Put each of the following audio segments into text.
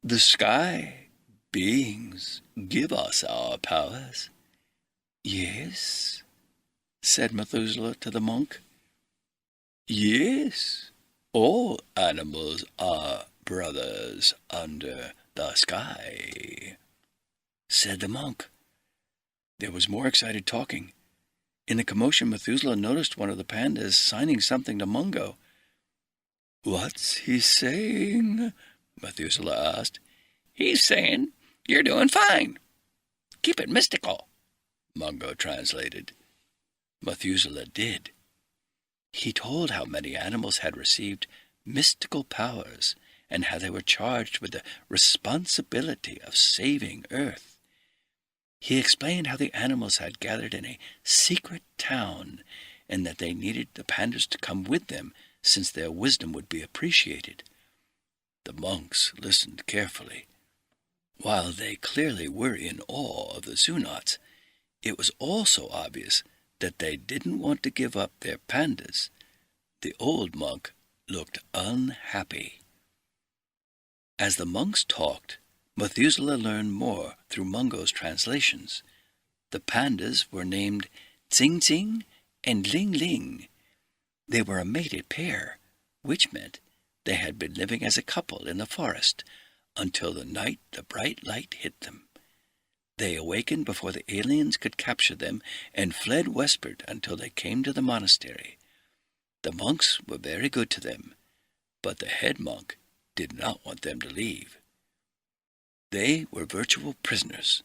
The sky beings give us our powers. Yes, said Methuselah to the monk. Yes, all animals are brothers under the sky, said the monk. There was more excited talking. In the commotion, Methuselah noticed one of the pandas signing something to Mungo. What's he saying? Methuselah asked. He's saying, you're doing fine. Keep it mystical, Mungo translated. Methuselah did. He told how many animals had received mystical powers and how they were charged with the responsibility of saving Earth. He explained how the animals had gathered in a secret town and that they needed the pandas to come with them since their wisdom would be appreciated. The monks listened carefully. While they clearly were in awe of the Zoonauts, it was also obvious that they didn't want to give up their pandas. The old monk looked unhappy. As the monks talked, Methuselah learned more through Mungo's translations. The pandas were named Tsing Tsing and Ling Ling. They were a mated pair, which meant they had been living as a couple in the forest until the night the bright light hit them. They awakened before the aliens could capture them and fled westward until they came to the monastery. The monks were very good to them, but the head monk did not want them to leave. They were virtual prisoners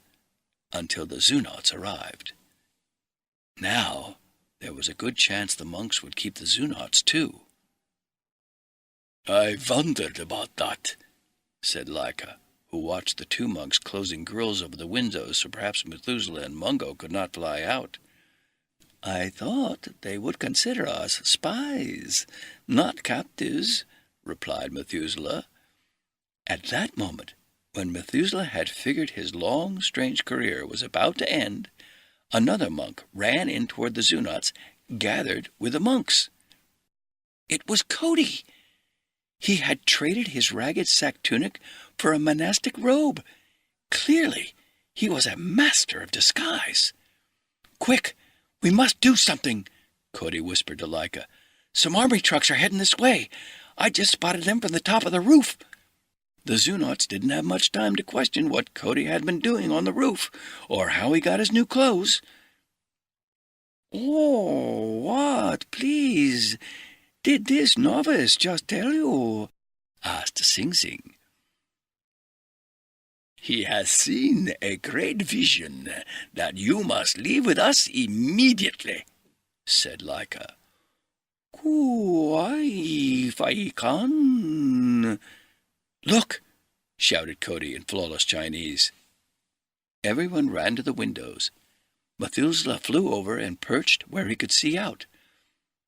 until the Zoonauts arrived. Now there was a good chance the monks would keep the Zoonauts too. I wondered about that, said Laika, who watched the two monks closing grills over the windows so perhaps Methuselah and Mungo could not fly out. I thought they would consider us spies, not captives, replied Methuselah. At that moment, when Methuselah had figured his long, strange career was about to end, another monk ran in toward the Zoonauts, gathered with the monks. It was Cody. He had traded his ragged sack tunic for a monastic robe. Clearly, he was a master of disguise. Quick, we must do something, Cody whispered to Laika. Some army trucks are heading this way. I just spotted them from the top of the roof. The Zoonauts didn't have much time to question what Cody had been doing on the roof, or how he got his new clothes. Oh, what, please, did this novice just tell you? Asked Sing Sing. He has seen a great vision that you must leave with us immediately, said Laika. If I can. Look, shouted Cody in flawless Chinese. Everyone ran to the windows. Methuselah flew over and perched where he could see out.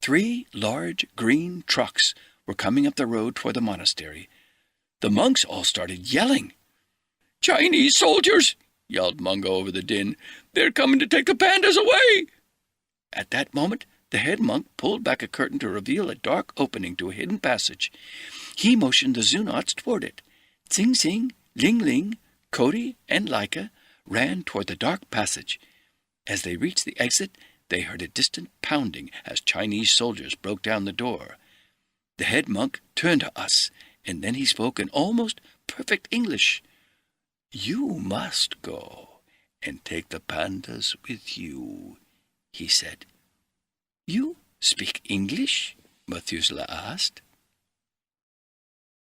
3 large green trucks were coming up the road toward the monastery. The monks all started yelling. Chinese soldiers, yelled Mungo over the din. They're coming to take the pandas away. At that moment, the head monk pulled back a curtain to reveal a dark opening to a hidden passage. He motioned the Zoonauts toward it. Tsing Tsing, Ling Ling, Cody, and Laika ran toward the dark passage. As they reached the exit, they heard a distant pounding as Chinese soldiers broke down the door. The head monk turned to us, and then he spoke in almost perfect English. You must go and take the pandas with you, he said. You speak English? Methuselah asked.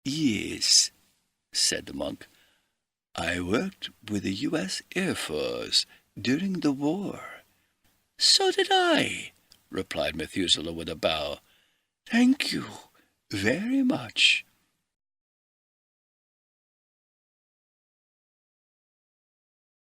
Yes, said the monk. I worked with the U.S. Air Force during the war. So did I, replied Methuselah with a bow. Thank you very much.